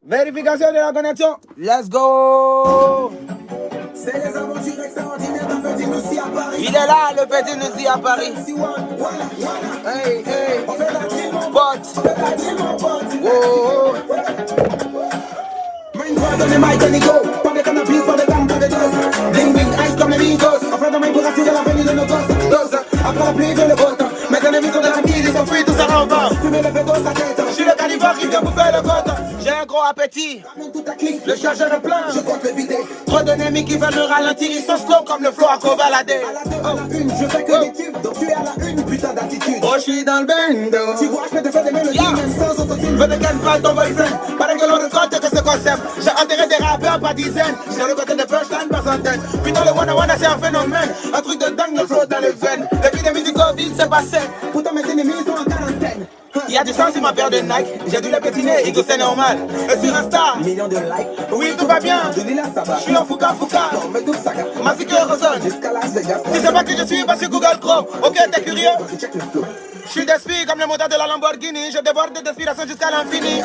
Vérification de la connexion. Let's go. C'est les aventures extraordinaires d'un petit Noussi à Paris. Il est là, le petit Noussi à Paris. Hey, hey. On fait la dream, mon pote. On fait la dream, mon pote. Oh. Main droit, donne Mike and go. Pas de cannabis, pas de gamme, pas de dose. Bling bling, ice comme les Migos. On fait de main pour assurer la venue de nos gosses. Dose, après la pluie, vient le beau temps. Mes ennemis sont de la ville, ils sont fuis, tout ça rentre. Fumer le pédo, sa tête. Je suis le calibre qui vient bouffer le côte. J'ai un gros appétit. Ramène toute ta clique. Le chargeur est plein. Je compte le vider. Trop d'ennemis qui veulent me ralentir. Ils sont slow comme le flow à Kovalade. À la 2, à la 1, je fais que des tubes. Donc tu es à la 1, putain d'attitude. Oh, je suis dans le bendo. Tu vois, je peux te faire des mélodies, même sans autotune. Veux de quel pas ton boyfriend. Paraît que l'on récolte que ce concept. J'ai enterré des rappeurs par dizaines. J'ai récolté des punchlines par centaines. Putain, le wanna c'est un phénomène. Un truc de dingue, le flow dans les veines. L'épidémie du Covid, c'est passé. Pourtant mes ennemis sont en quarantaine. Il y a du sang sur ma paire de Nike. J'ai dû les pétiner, ego c'est normal. Et sur Insta, Millions de likes. oui tout va bien. Je dis là ça va. Je suis en fouca. Non mais d'où ça va. Ma sécurité résonne. Jusqu'à Las Vegas. Tu sais pas qui je suis, va sur Google Chrome. Ok, t'es curieux? Tu check le flow. Je suis d'esprit comme le moteur de la Lamborghini. Je déborde d'inspiration jusqu'à l'infini.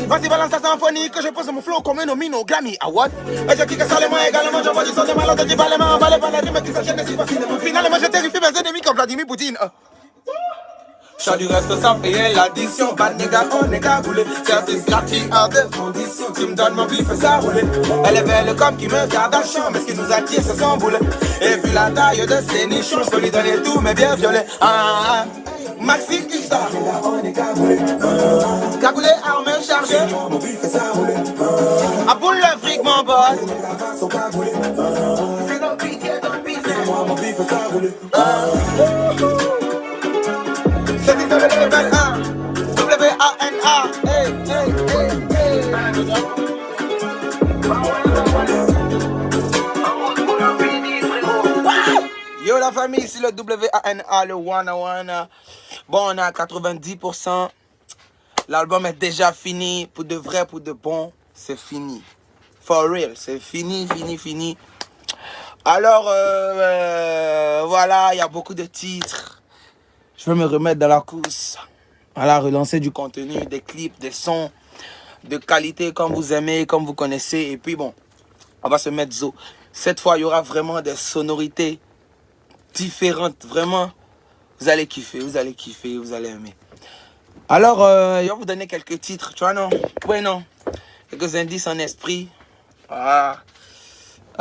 Vas-y, balance ta symphonie. Que je pose mon flow comme un nomino Grammy Award. Et je kick ça les mains également. J'envoie du son de malade qui va les mains emballées par les rimes qui s'enchaînent si facilement. Finalement, je terrifie mes ennemis comme Vladimir Poutine. Chant du reste sans payer l'addition. Bad nigga, on est cagoulé. Service gratuit hors de condition. Tu me donnes mon bif, fais ça rouler. Elle est belle comme qui me garde à champ. Mais ce qui nous attire, c'est son boulet. Et vu la taille de ses nichons, je peux lui donner tout, mais bien violet. Ah, Maxi Kista. On est cagoulé. Cagoulé, armé, chargé. Mon bif fait ça rouler. À boule le fric, mon pote. Mes gravats sont cagoulés. C'est nos piquets dans le business. Moi mon bif fait ça rouler. C'est du level 1. W-A-N-A. Hey, hey, hey, hey. Yo la famille, ici le W-A-N-A, le Wana. Bon, on est à 90%. L'album est déjà fini. Pour de vrai, pour de bon, c'est fini. For real, c'est fini. Alors, voilà, il y a beaucoup de titres. Je vais me remettre dans la course. Voilà, relancer du contenu, des clips, des sons de qualité comme vous aimez, comme vous connaissez. Et puis bon, on va se mettre zo. Cette fois, il y aura vraiment des sonorités différentes. Vraiment, vous allez kiffer, vous allez aimer. Alors, je vais vous donner quelques titres, tu vois, non? Oui, non. Quelques indices en esprit. Ah.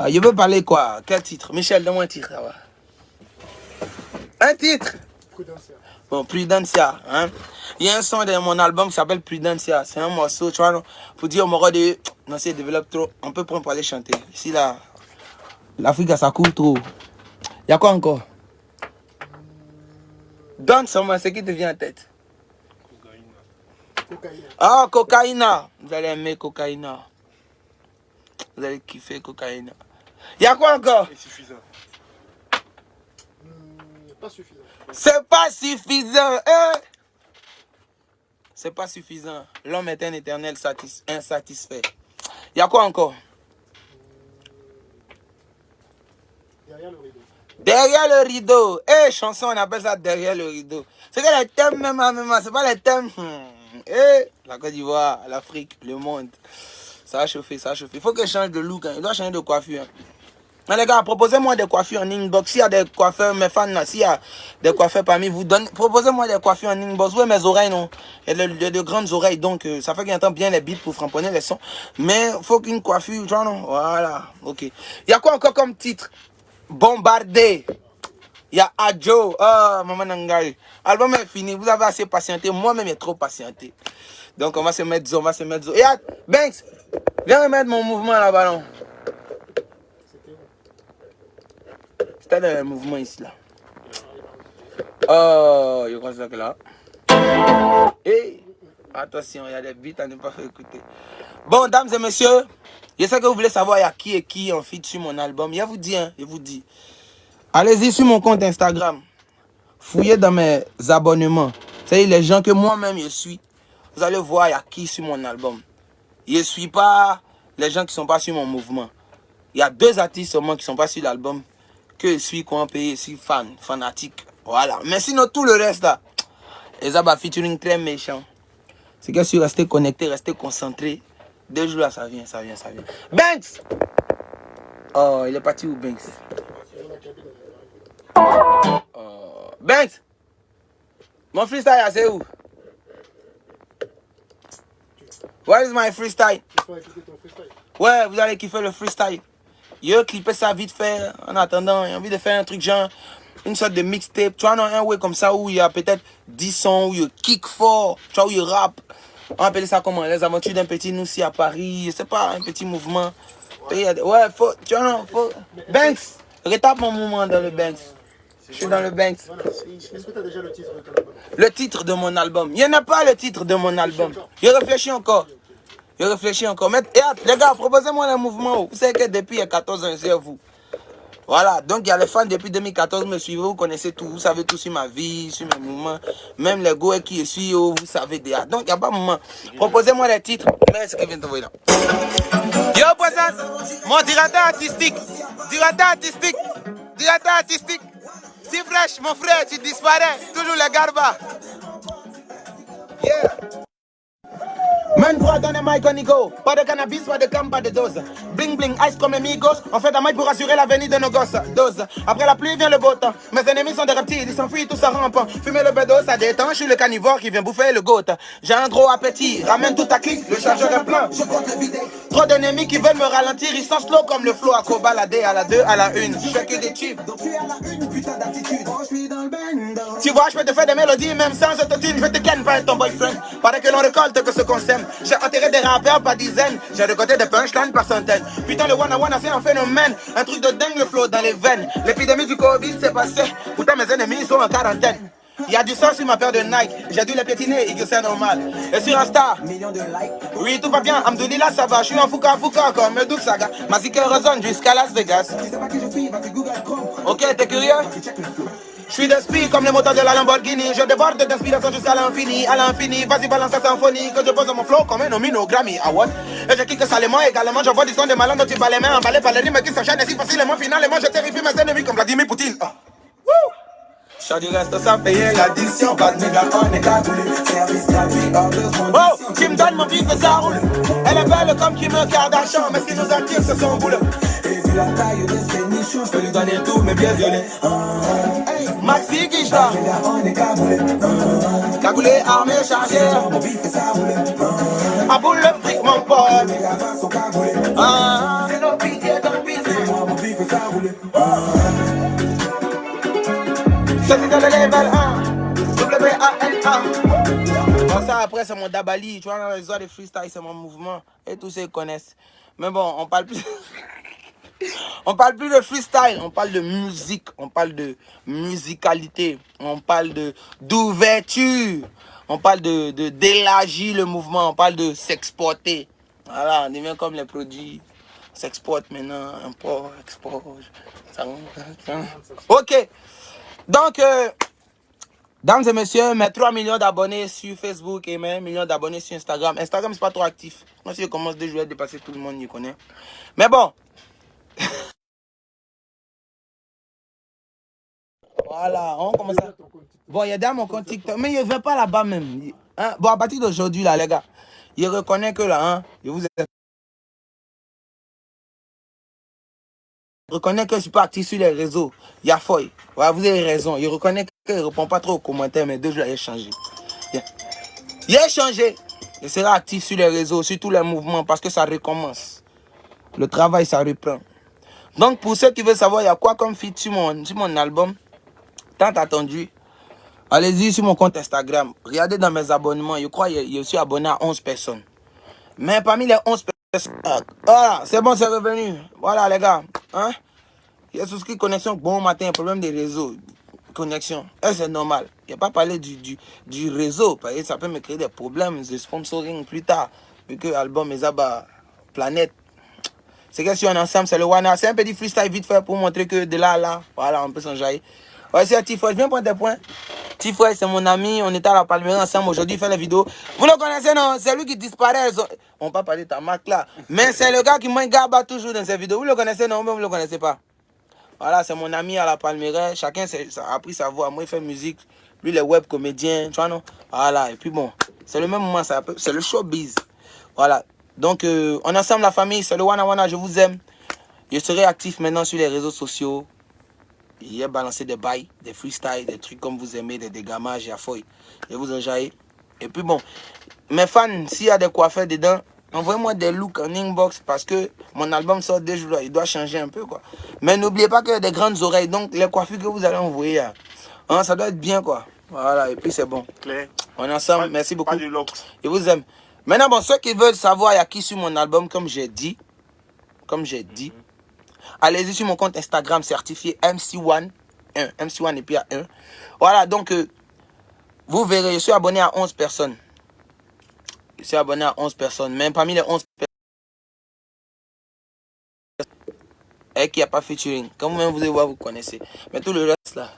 Je veux parler quoi? Quel titre? Michel, donne-moi un titre. Là, un titre? Prudencia. Bon, Prudencia, hein. Il y a un son de mon album qui s'appelle Prudencia. C'est un morceau, tu vois, non? Pour dire au moro de... Non, c'est développe trop. On peut prendre pour aller chanter. Ici, là, l'Afrique, ça coule trop. Il y a quoi encore? Donne seulement ce qui te vient en tête. Cocaïne. Ah, Cocaïna. Vous allez aimer Cocaïna. Vous allez kiffer Cocaïna. Il y a quoi encore? C'est suffisant. Pas suffisant. C'est pas suffisant, hein? C'est pas suffisant. L'homme est un éternel insatisfait. Il y a quoi encore? Derrière le rideau. Derrière le rideau. Eh, chanson, on appelle ça derrière le rideau. C'est que les thèmes, même, c'est pas les thèmes. Eh, la Côte d'Ivoire, l'Afrique, le monde. Ça va chauffer. Il faut que je change de look, hein. Il doit changer de coiffure. Mais les gars, proposez-moi des coiffures en inbox. S'il y a des coiffeurs, mes fans, s'il y a des coiffeurs parmi vous, proposez-moi des coiffures en inbox. Oui, mes oreilles, non. Il y a de grandes oreilles, donc ça fait qu'il entend bien les beats pour framponner les sons. Mais il faut qu'une coiffure, tu vois, non? Voilà, ok. Il y a quoi encore comme titre? Bombardé. Il y a Adjo. Oh, Maman Nangaï. L'album est fini. Vous avez assez patienté. Moi-même, j'ai trop patienté. Donc, on va se mettre zo. Et Banks, viens remettre mon mouvement là-bas, non? C'était dans le mouvement ici, là. Oh, je crois que là. Et attention, il y a des beats à ne pas faire écouter. Bon, dames et messieurs, je sais que vous voulez savoir il y a qui et qui en feat sur mon album. Je vous dis, hein, je vous dis. Allez-y sur mon compte Instagram. Fouillez dans mes abonnements. C'est-à-dire les gens que moi-même je suis. Vous allez voir il y a qui sur mon album. Je ne suis pas les gens qui ne sont pas sur mon mouvement. Il y a 2 artistes seulement qui ne sont pas sur l'album. Que je suis compé, je suis fanatique. Voilà. Mais sinon, tout le reste là, les abats featuring très méchant. C'est que je suis resté connecté, resté concentré. 2 jours là, ça vient. Banks! Oh, il est parti où, Banks? Oh, Banks! Mon freestyle, c'est où? Where is my freestyle? Il faut écouter ton freestyle. Ouais, vous allez kiffer le freestyle. Yo, clipper ça vite fait. En attendant, j'ai envie de faire un truc genre, une sorte de mixtape. Tu vois, non, un way comme ça où il y a peut-être 10 sons, où il kick fort, tu vois, où il rap. On appelle ça comment? Les aventures d'un petit nous ici à Paris. Je sais pas, un petit mouvement. Ouais, faut, tu vois, non, faut. Banks, retape mon mouvement dans le Banks. Je suis dans le Banks. Voilà. Est-ce que tu as déjà le titre de ton album? Le titre de mon album. Il n'y en a pas le titre de mon album. Je réfléchis encore. Mais les gars, proposez-moi un mouvement. Vous savez que depuis il y a 14 ans, c'est vous. Voilà, donc il y a les fans depuis 2014, me suivez, vous connaissez tout. Vous savez tout sur ma vie, sur mes mouvements. Même les gars qui suivent, vous savez déjà. Donc il n'y a pas de moment. Proposez-moi les titres. Mais ce qui vient de vous là. Yo, présente mon directeur artistique. Si fraîche, mon frère, tu disparais. Toujours les garbas. Yeah. Man droit dans les mic on y go. Pas de cannabis, pas de cam, pas de dose. Bling bling, ice comme amigos. On fait un mic pour assurer l'avenir de nos gosses. Dose. Après la pluie vient le beau temps. Mes ennemis sont des reptiles, ils s'enfuient tous en rampant. Fumer le bédo, ça détend. Je suis le carnivore qui vient bouffer le goat. J'ai un gros appétit. Ramène tout ta clique, le chargeur est plein. Je compte le vider. Trop d'ennemis qui veulent me ralentir. Ils sont slow comme le flow à co balader à la 2, à la 1. Je fais que des chips. Donc tu es à la une, putain d'attitude. Oh, je suis dans le bando. Tu vois, je peux te faire des mélodies, même sans autotune. Je vais te ken, pas être ton boyfriend. Paraît que l'on récolte que ce qu'on sème. J'ai enterré des rappeurs par dizaines. J'ai récolté des punchlines par centaines. Putain, le one-on-one, c'est un phénomène. Un truc de dingue, le flow dans les veines. L'épidémie du Covid s'est passée. Pourtant, mes ennemis sont en quarantaine. Il y a du sang sur ma paire de Nike. J'ai dû les piétiner et que c'est normal. Et sur Insta, Millions de likes. oui, tout va bien. Amdoulila, ça va. Je suis en fouca comme Medouk Saga. Ma zik résonne jusqu'à Las Vegas. Tu sais pas qui je suis, va tu Google Chrome. Ok, t'es curieux? Tu check le flow. Je suis d'esprit comme le moteur de la Lamborghini. Je déborde d'inspiration jusqu'à l'infini. À l'infini, vas-y balance ta symphonie. Que je pose mon flow comme un nomino Grammy Award. Et je kick salement également. J'envoie du son des malins dont tu vas les mains emballés par les rimes qui s'enchaînent. Et si facilement finalement je terrifie mes ennemis comme Vladimir Poutine. Chat du reste sans payer l'addition. Pas de méga, on est cagoulé. Service gratuit, hors de condition. Oh, qui me donne mon bif et ça roule. Elle est belle comme Kim Kardashian. Mais ce qui nous attire, c'est son boulot. Et vu la taille de ses nichons, je peux lui donner Tout, mais bien violé. Maxi Guichta. les gars, on est cagoulé. Cagoulé, armé, chargé. Mon bif et ça roule. À boule le fric, mon pote. Les gars sont cagoulés. C'est nos pitiés dans le business. Moi, mon bif et ça roule. C'est dans le level 1. WAL1. Bon, ça après c'est mon dabali. Tu vois, dans les histoires de freestyle, c'est mon mouvement. Et tous ceux connaissent. Mais bon, on parle plus. On parle plus de freestyle, on parle de musique, on parle de musicalité, on parle d'ouverture, on parle d'élargir le mouvement, on parle de s'exporter. Voilà, on devient comme les produits s'exportent maintenant, import, export. Ok, donc, dames et messieurs, mes 3 millions d'abonnés sur Facebook et mes 1 million d'abonnés sur Instagram. Instagram, c'est pas trop actif. Moi, si je commence déjà à dépasser tout le monde, je connais. Mais bon. Voilà, on commence à... Bon, il y a dans mon compte TikTok, mais il ne va pas là-bas même. Hein? Bon, à partir d'aujourd'hui, là, les gars, il reconnaît que là, hein, je vous ai... Il reconnaît que je ne suis pas actif sur les réseaux. Il y a Foy. Ouais, vous avez raison. Il reconnaît qu'il ne répond pas trop aux commentaires, mais 2 jours, il a changé. Il a changé. Il sera actif sur les réseaux, sur tous les mouvements, parce que ça recommence. Le travail, ça reprend. Donc, pour ceux qui veulent savoir, il y a quoi comme feat sur mon album, tant attendu, allez-y sur mon compte Instagram. Regardez dans mes abonnements. Je crois que je suis abonné à 11 personnes. Mais parmi les 11 personnes, voilà, c'est bon, c'est revenu. Voilà, les gars. Hein? Il y a souscrit connexion bon matin, problème des réseaux. Connexion. Et c'est normal. Il n'y a pas parlé du réseau. Parce que ça peut me créer des problèmes de sponsoring plus tard. Vu que l'album est à Planète. C'est que si on est ensemble, c'est le Wana. C'est un petit freestyle vite fait pour montrer que de là à là, voilà, on peut s'enjailler. Ouais, c'est Tifouet, je viens prendre des points. Tifouet, c'est mon ami, on était à la Palmyre ensemble aujourd'hui, il fait les vidéos. Vous le connaissez, non? C'est lui qui disparaît. On va pas parler de ta marque là. Mais c'est le gars qui mange Garba toujours dans ses vidéos. Vous le connaissez, non? Mais vous le connaissez pas. Voilà, c'est mon ami à la Palmyre. Chacun a pris sa voix. Moi, il fait musique. Lui, il est web comédien. Tu vois, non? Voilà, et puis bon, c'est le même moment, c'est le showbiz. Voilà. Donc, on est ensemble la famille, c'est le Wana Wana, je vous aime. Je serai actif maintenant sur les réseaux sociaux. Il a balancé des bails, des freestyles, des trucs comme vous aimez, des dégamages, et à fouille. Je vous enjaille. Et puis bon, mes fans, s'il y a des coiffeurs dedans, envoyez-moi des looks en inbox parce que mon album sort 2 jours, il doit changer un peu quoi. Mais n'oubliez pas qu'il y a des grandes oreilles, donc les coiffures que vous allez envoyer, hein, ça doit être bien quoi. Voilà, et puis c'est bon. Claire. On est ensemble, merci beaucoup. Pas de locks. Je vous aime. Maintenant, bon, ceux qui veulent savoir il y a qui sur mon album, comme j'ai dit, allez-y sur mon compte Instagram certifié MC1, MC1 et puis à 1. Voilà, donc, vous verrez, je suis abonné à 11 personnes. Je suis abonné à 11 personnes. Même parmi les 11 personnes, et qui n'a pas featuring. Comme même vous allez voir, vous connaissez. Mais tout le reste là,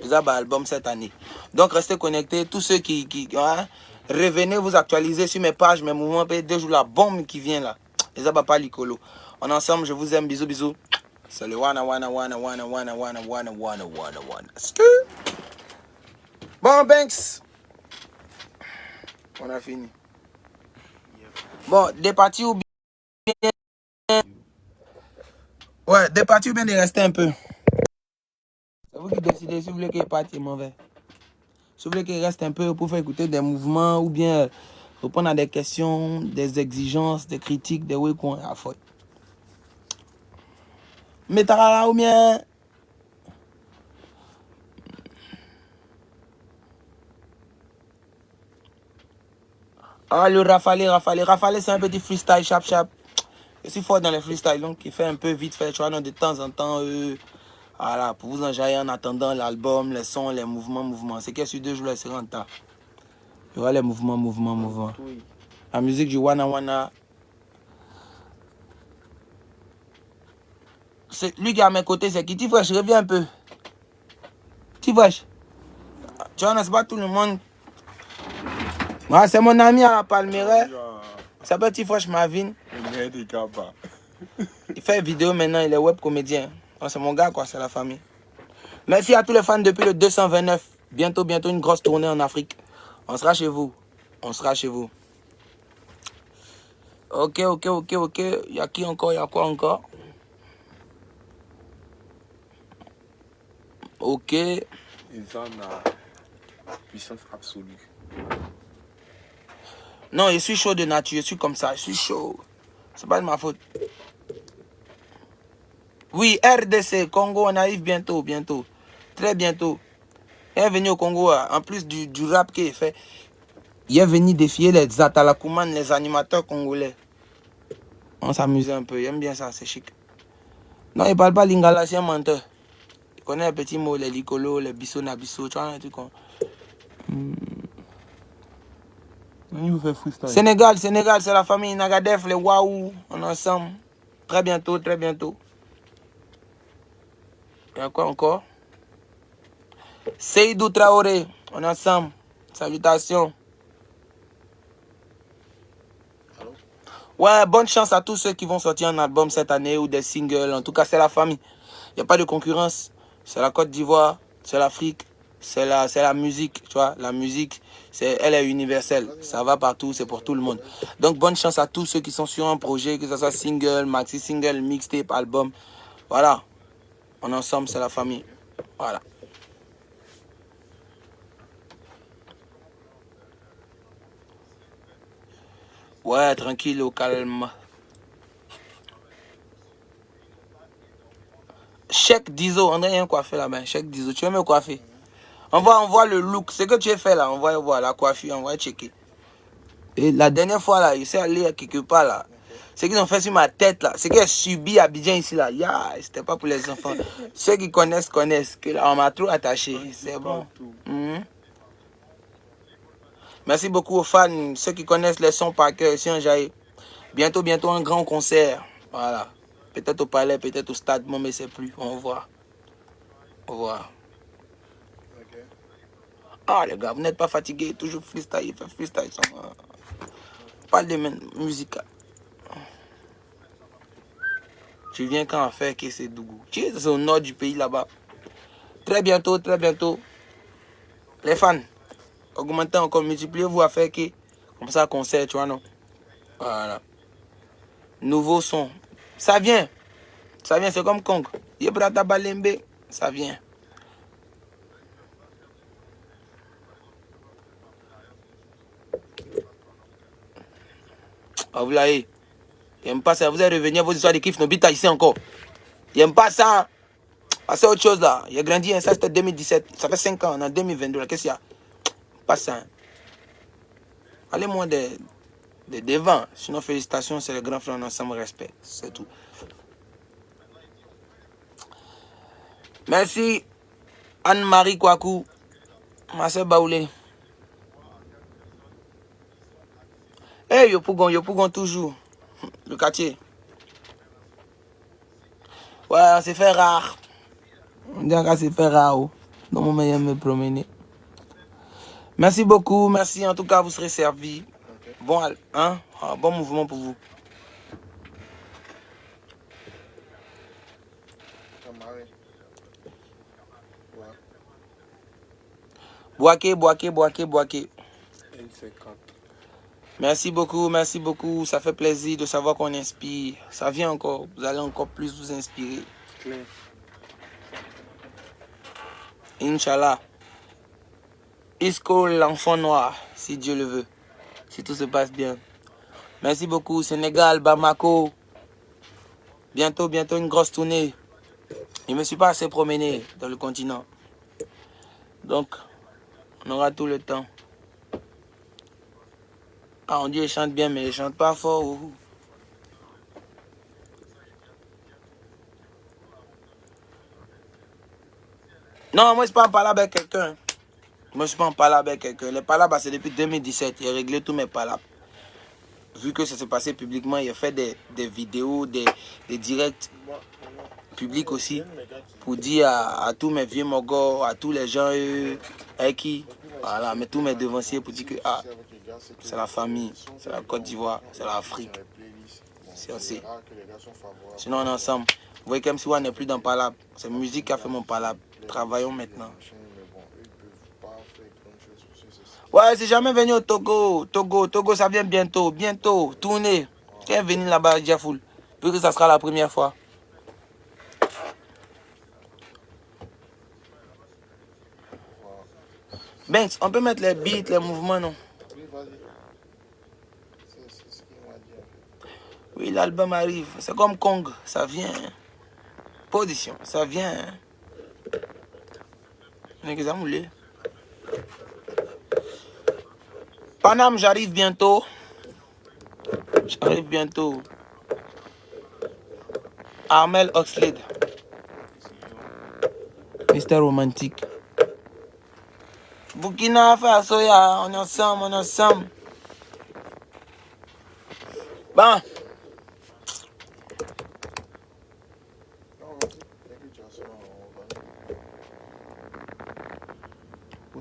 vous avez un album cette année. Donc, restez connectés. Tous ceux qui hein, revenez vous actualiser sur mes pages, mes mouvements, 2 jours la bombe qui vient là. Les abats Licolo. On est ensemble, je vous aime, bisous, bisous. C'est le Wana Wana Wana Wana Wana Wana Wana Wana Wana Wana. Bon, Banks. On a fini. Bon, des parties ou bien... Ouais, des parties ou bien de rester un peu. C'est vous qui décidez si vous voulez qu'il parte mauvais. Si vous voulez qu'il reste un peu pour faire écouter des mouvements ou bien répondre à des questions, des exigences, des critiques, des oui qu'on a fait. Mais t'as là ou bien... Ah, le Rafale, c'est un petit freestyle, chap. Je suis fort dans les freestyles, donc il fait un peu vite fait, tu vois, de temps en temps, voilà, pour vous enjailler en attendant l'album, les sons, les mouvements. C'est que sur 2 jours, c'est rentable. Il y aura les mouvements. Oui. La musique du Wana Wana. C'est lui qui est à mes côtés, c'est qui? Tifresh, reviens un peu. Tifresh. Tu vois, c'est pas tout le monde. Ah, c'est mon ami à la Palmeraie. Il s'appelle Tifresh Marvin. Il fait vidéo maintenant, il est web comédien. C'est mon gars, quoi, c'est la famille. Merci à tous les fans depuis le 229. Bientôt une grosse tournée en Afrique. On sera chez vous. Ok. Il y a qui encore? Il y a quoi encore? Ok. Ils ont la puissance absolue. Non, je suis chaud de nature. Je suis comme ça. Je suis chaud. C'est pas de ma faute. Oui, RDC, Congo, on arrive bientôt. Très bientôt. Il est venu au Congo, en plus du rap qu'il fait. Il est venu défier les Atalakuman, les animateurs congolais. On s'amusait un peu. Il aime bien ça, c'est chic. Non, il parle pas lingala, c'est un menteur. Il connaît les petits mots, les licolo, les bisso, nabisso, tu vois, un truc comme... Il vous fait freestyle. Sénégal, c'est la famille Nagadef, les Waouh, on est ensemble. Très bientôt. Il y a quoi encore? Seydou Traoré, on est ensemble. Salutations. Ouais, bonne chance à tous ceux qui vont sortir un album cette année ou des singles. En tout cas, c'est la famille. Il n'y a pas de concurrence. C'est la Côte d'Ivoire, c'est l'Afrique, c'est la musique. Tu vois, la musique, elle est universelle. Ça va partout, c'est pour tout le monde. Donc, bonne chance à tous ceux qui sont sur un projet, que ce soit single, maxi single, mixtape, album. Voilà. On est ensemble, c'est la famille. Voilà. Ouais, tranquille, au calme. Cheikh Dizo, André, il y a un coiffeur là-bas. Cheikh Dizo, tu veux me coiffer? On voit le look. Ce que tu as fait là, on va voir la coiffure, on va checker. Et la dernière fois là, il s'est allé quelque part là. Ce qu'ils ont fait sur ma tête là, ce qu'ils ont subi à Abidjan ici là, c'était pas pour les enfants. Ceux qui connaissent, que là, on m'a trop attaché. C'est bon. Merci beaucoup aux fans, ceux qui connaissent les sons par cœur ici en Jaï. Bientôt un grand concert. Voilà. Peut-être au palais, peut-être au stade, bon, mais c'est plus. On va voir. Ok. Ah les gars, vous n'êtes pas fatigués, toujours freestyle, fait freestyle. Parle de musique. Tu viens quand on fait que c'est Dougou. Tu es au nord du pays là-bas. Très bientôt. Les fans, augmentez encore, multipliez-vous à faire que. Comme ça, concert, tu vois, non? Voilà. Nouveau son. Ça vient. Ça vient, c'est comme Kong. Yebrata Balembe, ça vient. Ah, vous l'avez. J'aime pas ça. Vous allez revenir à vos histoires de kiff Nobita ici encore. J'aime pas ça. Ah, c'est autre chose là. Il a grandi, hein. Ça c'était 2017. Ça fait 5 ans, on est en 2022. Qu'est-ce qu'il y a? Pas ça. Hein. Allez moins de devant. Sinon, félicitations, c'est le grand frère, ensemble, respect. C'est tout. Merci Anne-Marie Kouakou. Marcel Baoulé. Hey, Yopougon toujours. Le quartier. Ouais, c'est fait rare. On dirait que c'est fait rare. Oh. Donc, mon meilleur me promener. Merci beaucoup. Merci. En tout cas, vous serez servis. Okay. Bon, hein? Bon mouvement pour vous. Boaké. Merci beaucoup. Ça fait plaisir de savoir qu'on inspire. Ça vient encore. Vous allez encore plus vous inspirer. Inch'Allah. Isco, l'enfant noir, si Dieu le veut. Si tout se passe bien. Merci beaucoup. Sénégal, Bamako. Bientôt une grosse tournée. Je ne me suis pas assez promené dans le continent. Donc, on aura tout le temps. Ah, on dit qu'il chante bien, mais il ne chante pas fort. Non, moi, je ne suis pas en palabre avec quelqu'un. Les palabres, c'est depuis 2017. J'ai réglé tous mes palabres. Vu que ça s'est passé publiquement, il a fait des vidéos, des directs publics aussi. Pour dire à tous mes vieux mogos, à tous les gens avec qui, voilà, mais tous mes devanciers pour dire que c'est la famille, c'est la Côte d'Ivoire, c'est l'Afrique. C'est assez. Sinon, on est ensemble. Vous voyez comme si on n'est plus dans palabre. C'est musique qui a fait mon palabre. Travaillons maintenant. Ouais, c'est jamais venu au Togo. Togo, ça vient bientôt. Tournez. Qui est venu là-bas, Diafoul? Vu que ça sera la première fois. Banks, on peut mettre les beats, les mouvements, non? Oui, vas-y. C'est ce qu'il m'a dit. Oui, l'album arrive. C'est comme Kong, ça vient. Position, ça vient. Paname, j'arrive bientôt. Armel Oxlade. Mister Romantique. Burkina Faso, on est ensemble. Bon.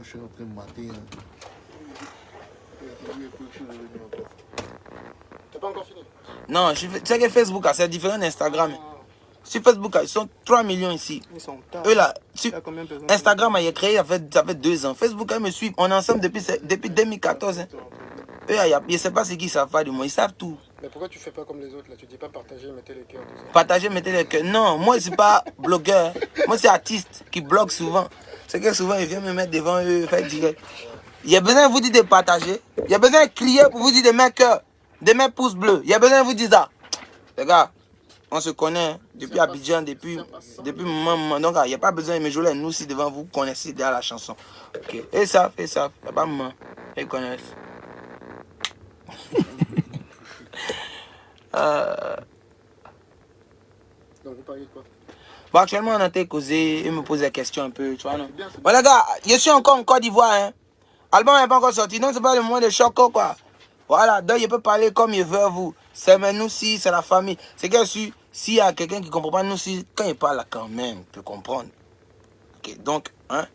Je suis en train de mater. T'as pas encore fini? Non, tu sais que Facebook, c'est différent d'Instagram. Sur Facebook, ils sont 3 millions ici. Ils sont tard. Eux là, Instagram, il a créé, ça fait 2 ans. Facebook, ils me suivent. On est ensemble depuis 2014. Hein. Eux, je ne sais pas ce qu'ils savent pas de moi. Ils savent tout. Mais pourquoi tu fais pas comme les autres là? Tu dis pas partager, mettez les cœurs. Partager, mettez les cœurs. Non, moi, je ne suis pas blogueur. Moi, c'est artiste qui blogue souvent. C'est que souvent, ils viennent me mettre devant eux, faire direct. Il y a besoin de vous dire de partager. Il y a besoin de crier pour vous dire de mettre cœur, de mettre pouce bleu. Il y a besoin de vous dire ça. Les gars, on se connaît depuis Abidjan, depuis moment. Donc, il n'y a pas besoin de me jouer nous si devant vous connaissez déjà la chanson. Ok. Et ça. Il n'y a pas moment. Ils connaissent. Donc, vous parlez de quoi? Bon, actuellement, on a été causé, il me pose des questions un peu, tu vois, non? Bon, les gars, je suis encore en Côte d'Ivoire, hein. L'album n'est pas encore sorti, donc c'est pas le moment de choco, quoi. Voilà, donc il peut parler comme il veut, vous. C'est mais nous, si, c'est la famille. C'est que s'il y a quelqu'un qui ne comprend pas, nous, si, quand il parle, quand même, il peut comprendre. Ok, donc, hein,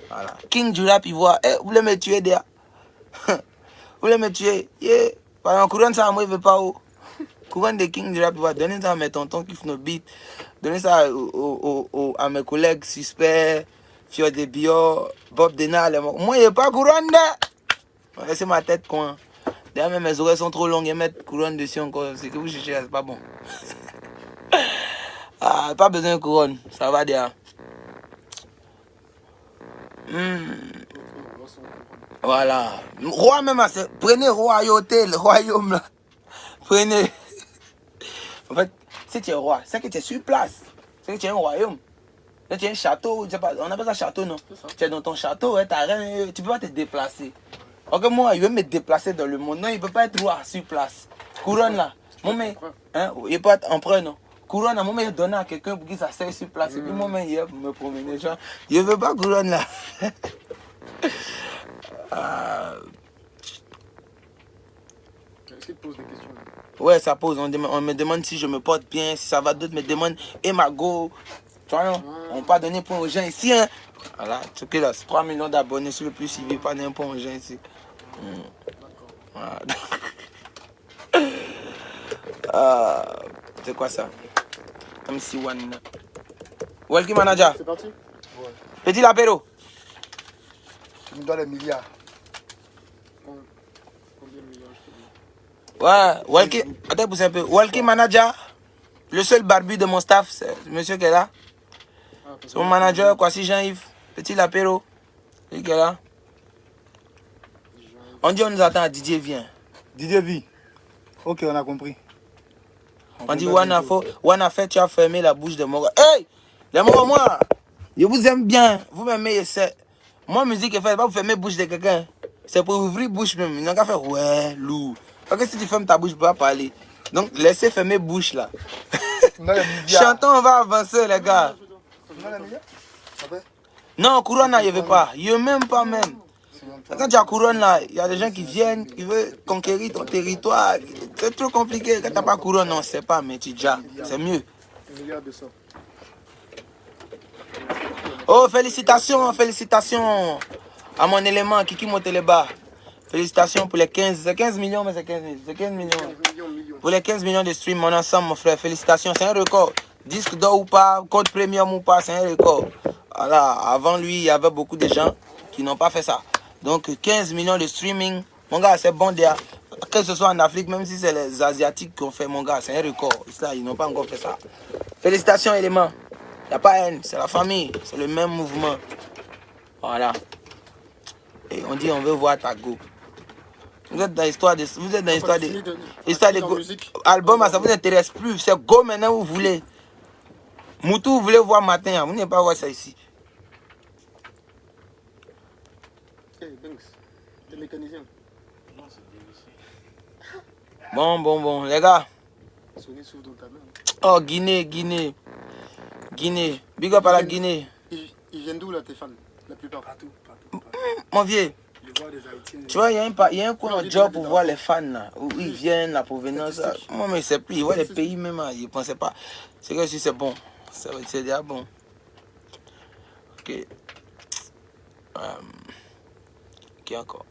voilà. King du rap ivoire, vous voulez me tuer, déjà? Vous voulez me tuer? Yeah. Par exemple, courant ça, moi, il veut pas où? Courant des King du rap ivoire, donnez ça à mes tontons qui font nos beats. Donnez ça à mes collègues suspects, Fio de Bio, Bob Denal. Moi, il n'y a pas courant de. Laissez ma tête, quoi. D'ailleurs, même mes oreilles sont trop longues et mettre couronne dessus encore. C'est que vous cherchez, c'est pas bon. Ah, pas besoin de couronne. Ça va déjà. Voilà. Roi même, prenez royauté, le royaume là. Prenez. En fait, si tu es roi, c'est que tu es sur place. C'est que tu es un royaume. Là, tu as un château, je sais pas, on appelle ça château, non? Tu es dans ton château, ouais, t'as rien, tu peux pas te déplacer. Ok, moi, il veut me déplacer dans le monde. Non, il peut pas être roi sur place. Couronne là. Mon mec, hein, il peut être empereur, non? Couronne, à un moment, il donne à quelqu'un pour qu'il s'asseye sur place. Et puis moi, il va me promener. Genre, je veux pas couronne là. Est-ce qu'il te pose des questions? Ouais, ça pose. On me demande si je me porte bien, si ça va. D'autres me demandent, et Mago. Tu vois, non? On va pas donner point aux gens ici, hein. Voilà, tu sais là, 3 millions d'abonnés sur le plus suivi, pas d'un point aux gens ici. Voilà. C'est quoi ça? MC1. Welcome manager. C'est parti? Ouais. Petit l'apéro. Tu me dois les milliards. Combien de millions je te dis? Ouais, welcome. Attends, pousse un peu. Welcome manager. Le seul barbu de mon staff, c'est le monsieur qui est là. C'est mon manager, quoi, si Jean-Yves. Petit l'apéro. Lui qui est là. On dit on nous attend à Didier vient. Didier V. Ok, on a compris. On dit Wana fait, tu as fermé la bouche de Moro. Hey! Les Moro, moi, je vous aime bien. Vous m'aimez, c'est. Moi, musique est faite, pas vous fermer la bouche de quelqu'un. C'est pour ouvrir la bouche même. Il n'a qu'à faire ouais, loup. Parce que si tu fermes ta bouche, tu ne peux pas parler. Donc, laissez fermer la bouche là. Chantons, on va avancer, les gars. Non, couronne là, il ne veut pas. Il ne veut même pas même. Quand tu as couronne là, il y a des gens qui viennent, qui veulent conquérir ton territoire. C'est trop compliqué. Quand tu n'as pas couronne, on ne sait pas, mais tu déjà, c'est mieux. Regarde ça. Oh, félicitations, félicitations à mon élément, Kiki Moteleba. Félicitations pour les 15, c'est 15 millions, mais c'est 15 millions. C'est 15 millions. Pour les 15 millions de streams, mon ensemble, mon frère, félicitations, c'est un record. Disque d'or ou pas, code premium ou pas, c'est un record. Voilà, avant lui, il y avait beaucoup de gens qui n'ont pas fait ça. Donc 15 millions de streaming, mon gars, c'est bon déjà. Que ce soit en Afrique, même si c'est les Asiatiques qui ont fait, mon gars, c'est un record. Là, ils n'ont pas encore fait ça. Félicitations, élément. Il n'y a pas haine, c'est la famille, c'est le même mouvement. Voilà. Et on dit on veut voir ta go. Vous êtes dans l'histoire de. Vous êtes dans l'histoire de. Histoire de go. Album, ça vous intéresse plus. C'est go maintenant vous voulez. Moutou, vous voulez voir matin, vous n'allez pas voir ça ici. Hey, Banks, t'es mécanicien. Bon, les gars. Sony s'ouvre dans ta main. Oh, Guinée. Big up à la Guinée. Ils viennent d'où là tes fans? La plupart. Partout. Mon vieux. Tu vois, il y a un coin de job pour voir les fans là, où ils viennent, la provenance. Moi, mais c'est plus, ils voient les pays même, ils ne pensaient pas. C'est que si c'est bon, c'est déjà bon. Ok. Qui encore?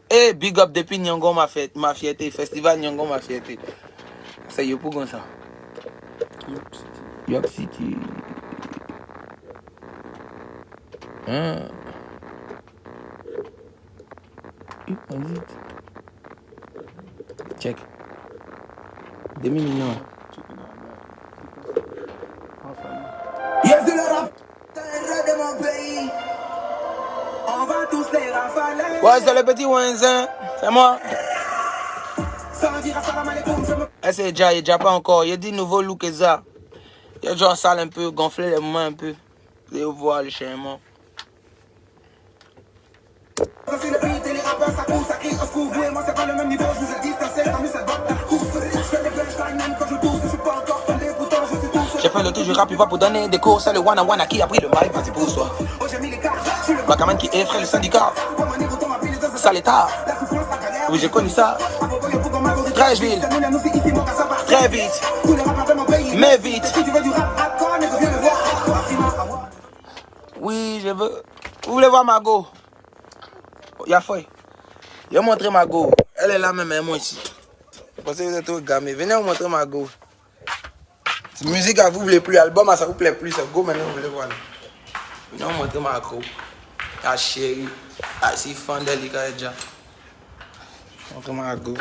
Eh, big up depuis Nyongo ma fierté, festival Nyongo ma fierté. C'est yo pour comme ça. York City. Hein? Check. 2 millions. Yes, c'est le rap de mon pays. On va tous les rafaler. Ouais, c'est le petit Wenzin. C'est moi. Sans dire salam alaikum, je me... C'est déjà, il n'est déjà pas encore. Il y a des nouveaux looks et ça. Il y a déjà sale un peu, gonfler les mains un peu. Les voir le changement. C'est le beat et les rappeurs, ça court, ça crie, on se couvre. Moi, c'est pas le même niveau, je vous ai distancé, t'as mis cette botte dans la course. Je fais des punchlines, même quand je tousse, je suis pas encore tombé, pourtant je suis tout seul. J'ai fait le tour du rap, il va pour donner des cours. C'est le wana qui a pris le mic, vas-y pour soi. Oh, j'ai mis les cartes, je suis le Bakaman qui effraie le syndicat. Pour mon niveau, ton ma pile, les Ça l'état. la souffrance, la galère. Oui, j'ai connu ça. Très vite. Très vite. Tous les rappeurs de mon pays. Mais vite. Si tu veux du rap, hardcore, négro, viens le voir. Oui, je veux. Vous voulez voir Mago? Y'a foi. Je vais montrer Mago. Elle est là même, et moi ici. Je pensais que vous êtes trop gamés. Venez vous montrer Mago. Cette musique à vous ne voulez plus, album ça vous plaît plus, c'est go maintenant vous voulez voir. Venez vous montrer Mago. La chérie. Ah, si fan d'elle, déjà. Montre-moi à go.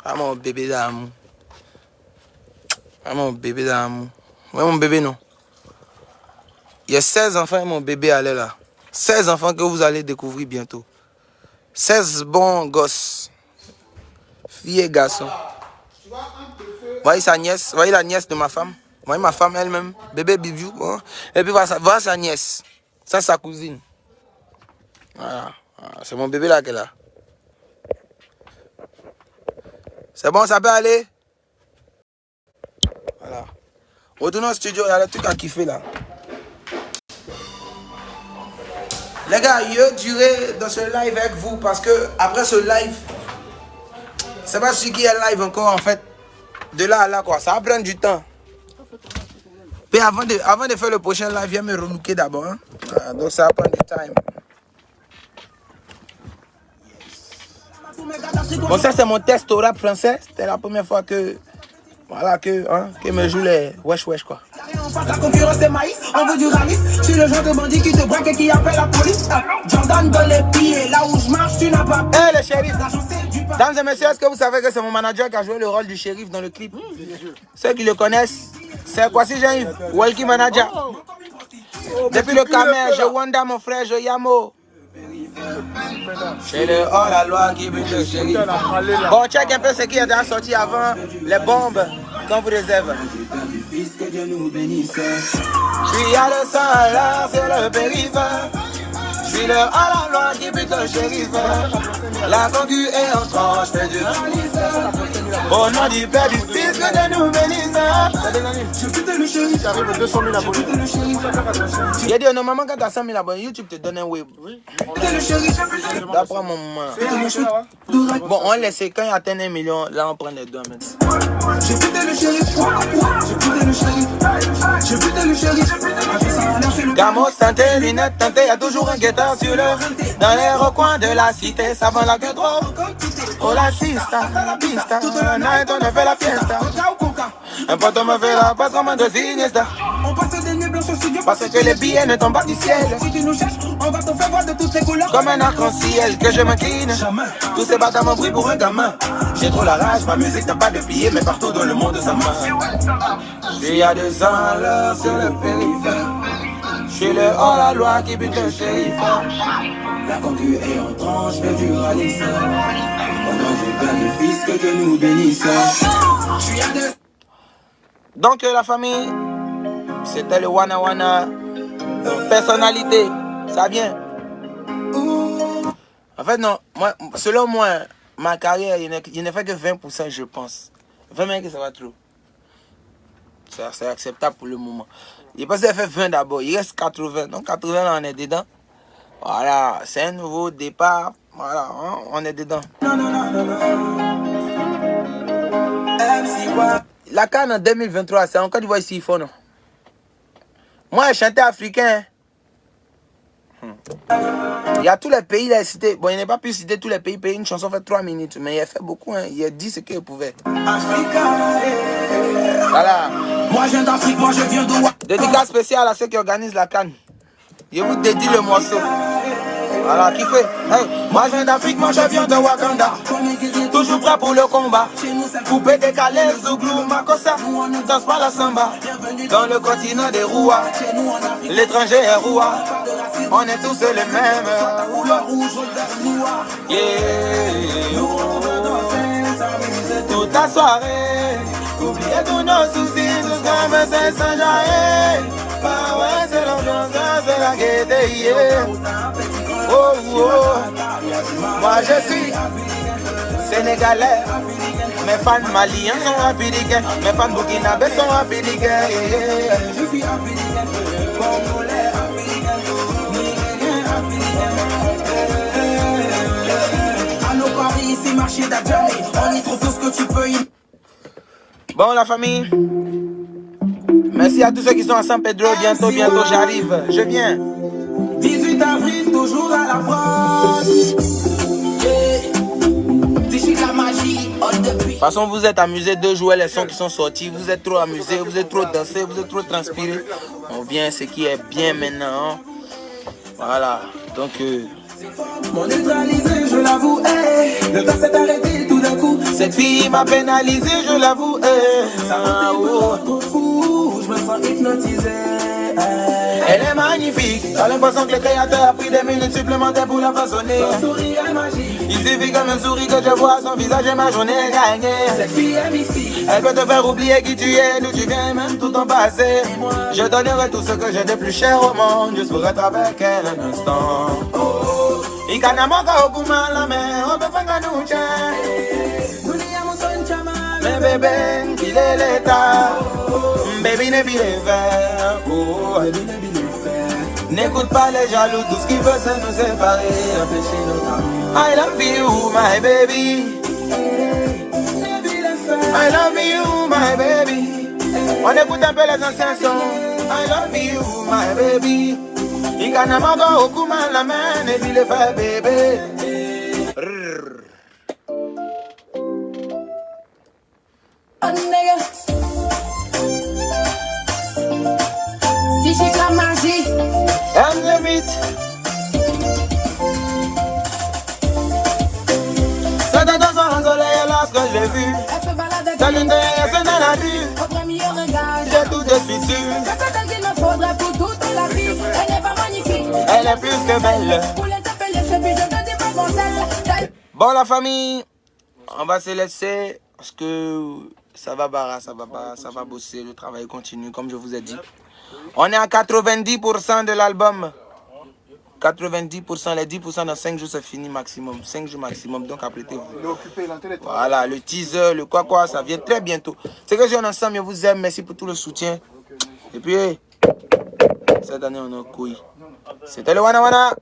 Ah, mon bébé d'amour. Ah, mon bébé d'amour. Ouais, mon bébé, non. Il y a 16 enfants et mon bébé allait là. 16 enfants que vous allez découvrir bientôt. 16 bons gosses. Filles et garçons. Voyez sa nièce. Voyez la nièce de ma femme. Voyez ma femme elle-même. Bébé Bibiou. Hein? Et puis voilà sa nièce. Ça, sa cousine. Voilà. C'est mon bébé là qu'elle a. C'est bon, ça peut aller? Voilà. Retournons au studio, il y a des trucs à kiffer là. Les gars, je dirai dans ce live avec vous parce que après ce live, c'est pas celui qui est live encore en fait. De là à là quoi, ça va prendre du temps. Mais avant de faire le prochain live, viens me relooker d'abord. Hein? Voilà, donc ça va prendre du time. Bon, ça c'est mon test au rap français. C'était la première fois que. Voilà, que me joue les wesh quoi. On passe la concurrence c'est maïs, on veut du ramis. Je suis le genre de bandit qui te braque et qui appelle la police. Jordan dans les pieds, là où je marche, tu n'as pas. Hey le shérif. Dames et messieurs, est-ce que vous savez que c'est mon manager qui a joué le rôle du shérif dans le clip? Ceux qui le connaissent, c'est quoi si Jean-Yves? Welcome manager. Depuis le Camer, je Wanda mon frère, je Yamo. C'est le hors-la-loi qui bute le shérif. Bon, check un peu ce qui est déjà sorti avant les bombes qu'on vous réserve. Je suis à le sang là, c'est le périph'. Je suis le hors-la-loi qui bute le shérif. La concu est en tranche, fais du ralisseur. Au nom du Père, du Fils, que Dieu nous bénisse. Je quitte le shérif, j'arrive à 200 000 abonnés. Il a dit, normalement, quand tu as 100 000 abonnés, YouTube te donne un web. D'après mon moment. Bon, on laisse quand il atteint 1 million, là on prend les deux maintenant. Je quitte le shérif, je quitte le shérif, je quitte le shérif. Gamos, santé, lunettes, teinté, y a toujours un guetteur sur le. Dans les recoins de la cité, ça vend la que trop. Oh la sista, la pista, toute la night on a fait la fiesta. Un poteau me fait la passe comme un de sinistre. On passe des nuits blanches au studio Parce que les billets ne tombent pas du ciel. Si tu nous cherches, on va te faire voir de toutes les couleurs. Comme un arc-en-ciel que je m'incline. Tous ces bâtards m'ont pris pour un gamin. J'ai trop la rage, ma musique n'a pas de billets, mais partout dans le monde ça marche. Je suis à 200 à l'heure sur le périphère. Je suis le hors-la-loi qui bute le shérif. La concu est en tranche, fais du ralisseur. Au nom du Père du Fils, que Dieu nous bénisse. Je suis à 200. Donc la famille, c'était le Wana Wana. Personnalité, ça vient. En fait non, moi, selon moi, ma carrière, il ne fait que 20% je pense. 20 mecs ça va trop. C'est acceptable pour le moment. Il pense qu'il fait 20 d'abord, il reste 80. Donc 80 là on est dedans. Voilà, c'est un nouveau départ. Voilà, hein, on est dedans. La CAN en 2023, c'est encore du voix ici, il faut non. Moi, je chantais africain. Il y a tous les pays, il a cité. Bon, il n'a pas pu citer tous les pays. Payer une chanson fait 3 minutes. Mais il a fait beaucoup. Hein. Il a dit ce qu'il pouvait. Voilà. Moi, je viens d'Afrique, moi, je viens de Ouattara. Dédicace spéciale à ceux qui organisent la CAN. Je vous dédie le morceau. Voilà, qui fait? Hey, moi, je viens d'Afrique, moi, je viens de Wakanda. Toujours prêt pour le combat. Coupé, décalé, Zouglou, Makossa. Danse pas la samba. Dans le continent des rouas. L'étranger est roua. On est tous les mêmes. Yeah. Toute la soirée. Oubliez tous nos soucis. Tout comme c'est Saint-Jaé. Bah ouais, c'est l'ambiance, c'est la gaieté. Yeah. Oh, oh. Moi je suis sénégalais. Mes fans maliens sont africains. Mes fans burkinabés sont africains. Je suis africain, congolais, africain, À nos paris, ici, marché d'Adjamé. On y trouve tout ce que tu peux y. Bon la famille, merci à tous ceux qui sont à San Pedro. Bientôt j'arrive, je viens. 18 avril, toujours à la prod. La magie, de toute façon, vous êtes amusés de jouer les sons qui sont sortis. Vous êtes trop amusés, vous êtes trop dansés, vous êtes trop transpirés. On vient ce qui est bien maintenant. Voilà, donc... Mon neutralisé, je l'avoue, le temps s'est arrêté tout d'un coup. Cette fille m'a pénalisé, je l'avoue. Ça m'a trop fou, je me sens hypnotisé. Elle est magnifique, t'as l'impression que le créateur a pris des minutes supplémentaires pour la façonner. Son sourire est magique. Il suffit comme un souris que je vois son visage et ma journée est gagnée. Cette fille est mystique. Elle peut te faire oublier qui tu es, d'où tu viens, même tout ton passé. Je donnerai tout ce que j'ai de plus cher au monde, juste pour être avec elle un instant. Ikanamoka okuma la main, on peut faire nous tien. Mais bébé, il est l'état. Baby, ne bile faire. Oh, baby, ne bile faire. N'écoute pas les jaloux, tout ce qui veut c'est nous séparer, empêcher notre amour. I love you, my baby. I love you, my baby. On écoute un peu les anciens sons. I love you, my baby. Ikanamoka okuma la main, ne bile faire, bébé. Oh nigga, DJ la magie. And the beat. C'était dans un soleil lorsque je l'ai vu. Elle se balade Dans l'une des scènes dans la rue. au premier regard. J'ai tout de suite su. C'est celle qu'il me faudrait pour toute la vie. Elle n'est pas magnifique. Elle est plus que belle. Pour les taper les cheveux, je te dis pas mon sel. Bon la famille, on va se laisser parce que ça va barrer, ça va bosser, le travail continue comme je vous ai dit. On est à 90% de l'album. 90%, les 10% dans 5 jours c'est fini maximum. 5 jours maximum, donc apprêtez-vous. Il est occupé, il est en télétravail. Voilà, le teaser, le quoi, ça vient très bientôt. C'est que si on est ensemble, je vous aime, merci pour tout le soutien. Et puis, cette année on a couille. C'était le Wana Wana.